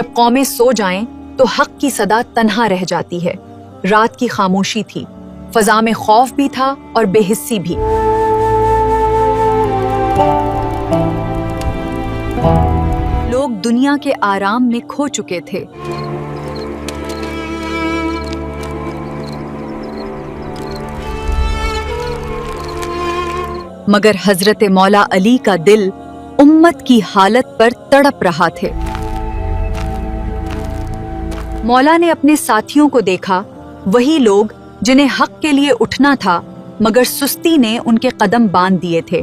जब कौमें सो जाएं तो हक की सदा तन्हा रह जाती है। रात की खामोशी थी, फजा में खौफ भी था और बेहिस्सी भी। लोग दुनिया के आराम में खो चुके थे। मगर हजरत मौला अली का दिल उम्मत की हालत पर तड़प रहा थे। मौला ने अपने साथियों को देखा, वही लोग जिन्हें हक के लिए उठना था मगर सुस्ती ने उनके कदम बांध दिए थे।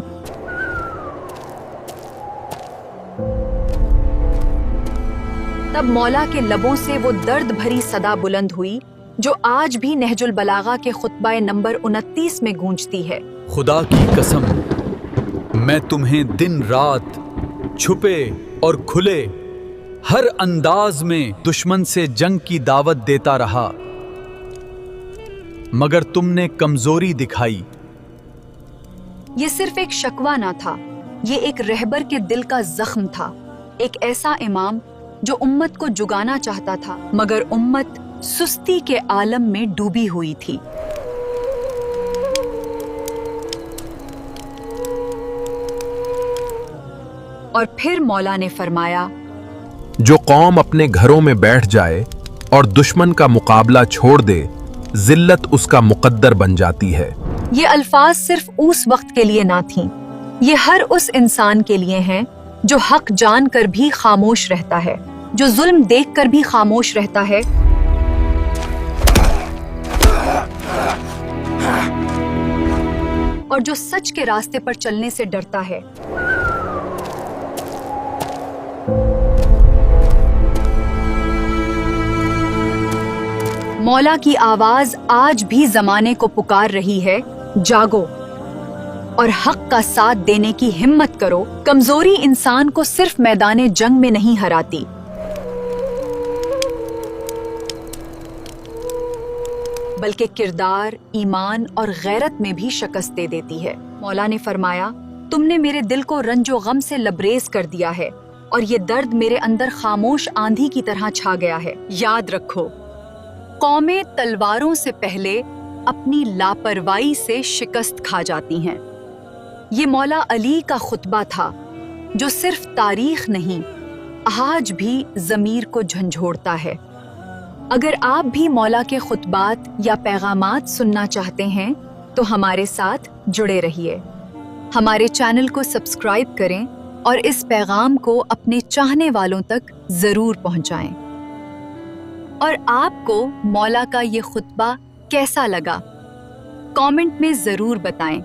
तब मौला के लबों से वो दर्द भरी सदा बुलंद हुई जो आज भी नहजुल बलागा के खुतबा नंबर 29 में गूंजती है। खुदा की कसम, मैं तुम्हें दिन रात छुपे और खुले हर अंदाज में दुश्मन से जंग की दावत देता रहा, मगर तुमने कमजोरी दिखाई। ये सिर्फ एक शकवा ना था, ये एक रहबर के दिल का जख्म था। एक ऐसा इमाम जो उम्मत को जुगाना चाहता था, मगर उम्मत सुस्ती के आलम में डूबी हुई थी। और फिर मौला ने फरमाया, जो कौम अपने घरों में बैठ जाए और दुश्मन का मुकाबला छोड़ दे, जिल्लत उसका मुकद्दर बन जाती है। ये अल्फाज सिर्फ उस वक्त के लिए ना थीं, ये हर उस इंसान के लिए हैं जो हक जान कर भी खामोश रहता है, जो जुल्म देख कर भी खामोश रहता है, और जो सच के रास्ते पर चलने से डरता है। मौला की आवाज आज भी जमाने को पुकार रही है, जागो और हक का साथ देने की हिम्मत करो। कमजोरी इंसान को सिर्फ मैदाने जंग में नहीं हराती, बल्कि किरदार, ईमान और गैरत में भी शिकस्त दे देती है। मौला ने फरमाया, तुमने मेरे दिल को रंजो गम से लबरेज कर दिया है और ये दर्द मेरे अंदर खामोश आंधी की तरह छा गया है। याद रखो, कौमें तलवारों से पहले अपनी लापरवाही से शिकस्त खा जाती हैं। ये मौला अली का खुतबा था जो सिर्फ तारीख नहीं, आज भी ज़मीर को झंझोड़ता है। अगर आप भी मौला के खुतबात या पैगामात सुनना चाहते हैं तो हमारे साथ जुड़े रहिए। हमारे चैनल को सब्सक्राइब करें और इस पैगाम को अपने चाहने वालों तक ज़रूर पहुंचाएं। और आपको मौला का ये खुतबा कैसा लगा, कमेंट में ज़रूर बताएं।